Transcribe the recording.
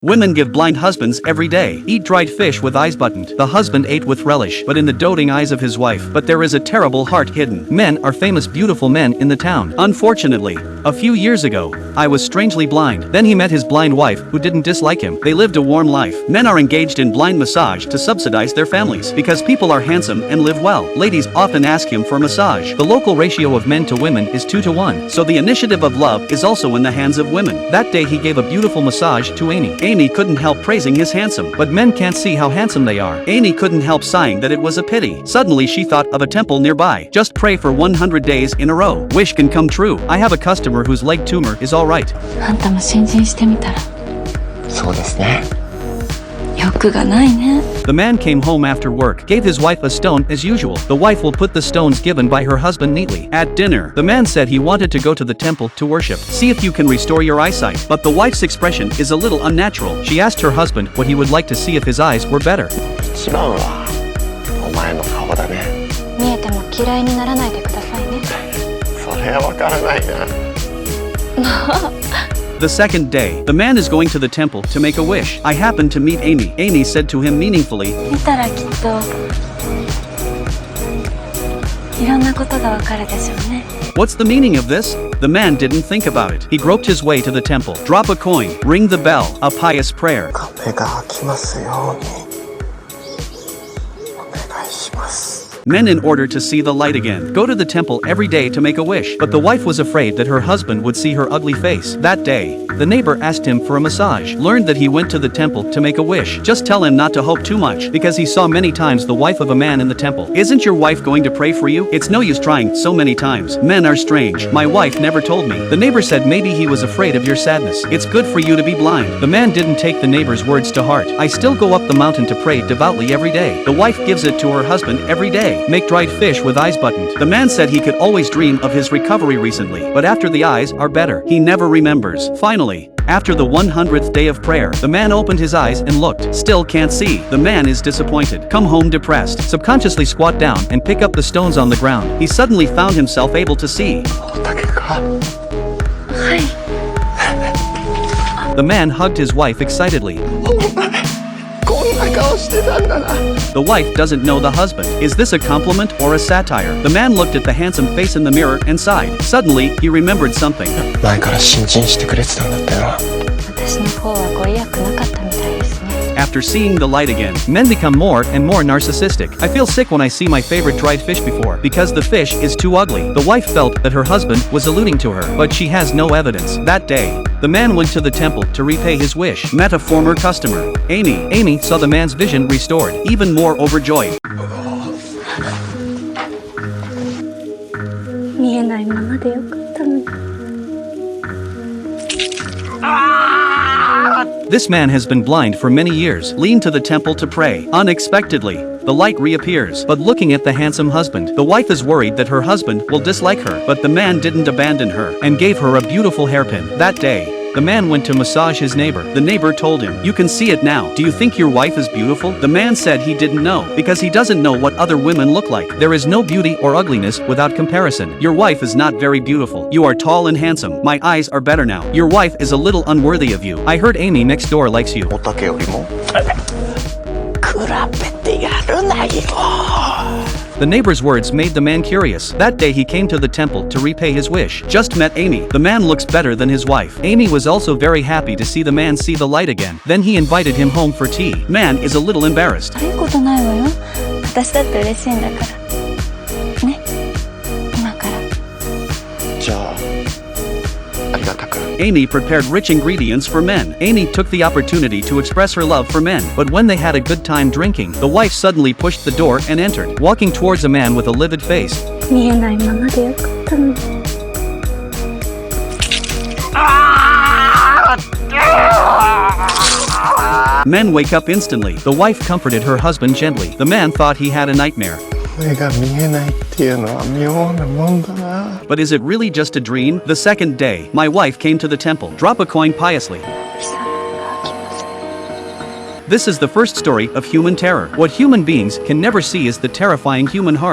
Women give blind husbands every day. Eat dried fish with eyes buttoned. The husband ate with relish, but in the doting eyes of his wife. But there is a terrible heart hidden. Men are famous beautiful men in the town. Unfortunately, a few years ago, I was strangely blind. Then he met his blind wife, who didn't dislike him. They lived a warm life. Men are engaged in blind massage to subsidize their families. Because people are handsome and live well, ladies often ask him for massage. The local ratio of men to women is 2 to 1. So the initiative of love is also in the hands of women. That day he gave a beautiful massage to Amy. Amy couldn't help praising his handsome, but men can't see how handsome they are. Amy couldn't help sighing that it was a pity. Suddenly she thought of a temple nearby. Just pray for 100 days in a row. Wish can come true. I have a customer whose leg tumor is alright. あんたも新人してみたら。そうですね。欲がないね。 The man came home after work, gave his wife a stone as usual. The wife will put the stones given by her husband neatly. At dinner, the man said he wanted to go to the temple to worship. See if you can restore your eyesight. But the wife's expression is a little unnatural. She asked her husband what he would like to see if his eyes were better. 一番はお前の顔だね。見えても嫌いにならないでくださいね。それはわからないな。The second day, the man is going to the temple to make a wish. I happened to meet Amy. Amy said to him meaningfully, 見たらきっといろんなことがわかるでしょうね。 "What's the meaning of this?" The man didn't think about it. He groped his way to the temple. Drop a coin, ring the bell, a pious prayer. 壁が開きますように。お願いします。 Men in order to see the light again, go to the temple every day to make a wish. But the wife was afraid that her husband would see her ugly face. That day, the neighbor asked him for a massage. Learned that he went to the temple to make a wish. Just tell him not to hope too much, because he saw many times the wife of a man in the temple. Isn't your wife going to pray for you? It's no use trying so many times. Men are strange. My wife never told me. The neighbor said maybe he was afraid of your sadness. It's good for you to be blind. The man didn't take the neighbor's words to heart. I still go up the mountain to pray devoutly every day. The wife gives it to her husband every day. Make dried fish with eyes buttoned. The man said he could always dream of his recovery recently, but after the eyes are better, he never remembers. Finally, after the 100th day of prayer, the man opened his eyes and looked. Still can't see. The man is disappointed. Come home depressed. Subconsciously squat down and pick up the stones on the ground. He suddenly found himself able to see. 大竹か。はい。 The man hugged his wife excitedly. こんな顔してたんだな。 The wife doesn't know the husband. Is this a compliment or a satire? The man looked at the handsome face in the mirror and sighed. Suddenly, he remembered something. 前から新人してくれてたんだったよな。私の方はご利益なかったみたいですね。 After seeing the light again, men become more and more narcissistic. I feel sick when I see my favorite dried fish before, because the fish is too ugly. The wife felt that her husband was alluding to her, but she has no evidence. That day, the man went to the temple to repay his wish. Met a former customer, Amy. Amy saw the man's vision restored, even more overjoyed. 見えないままでよかったのに。 This man has been blind for many years. Leaned to the temple to pray. Unexpectedly, the light reappears. But looking at the handsome husband, the wife is worried that her husband will dislike her. But the man didn't abandon her and gave her a beautiful hairpin. That day, the man went to massage his neighbor. The neighbor told him, "You can see it now. Do you think your wife is beautiful?" The man said he didn't know, because he doesn't know what other women look like. There is no beauty or ugliness without comparison. Your wife is not very beautiful. You are tall and handsome. My eyes are better now. Your wife is a little unworthy of you. I heard Amy next door likes you. おたけよりも。比べてやるなよ。 The neighbor's words made the man curious. That day he came to the temple to repay his wish. Just met Amy. The man looks better than his wife. Amy was also very happy to see the man see the light again. Then he invited him home for tea. Man is a little embarrassed. 悪いことないわよ。私だって嬉しいんだから。ね。今から。じゃあ、ありがたく。 Amy prepared rich ingredients for men. Amy took the opportunity to express her love for men. But when they had a good time drinking, the wife suddenly pushed the door and entered, walking towards a man with a livid face. 見えないままでよかったのに。 Men wake up instantly. The wife comforted her husband gently. The man thought he had a nightmare. 目が見えないっていうのは妙なもんだな。 But is it really just a dream? The second day, my wife came to the temple. Drop a coin piously. This is the first story of human terror. What human beings can never see is the terrifying human heart.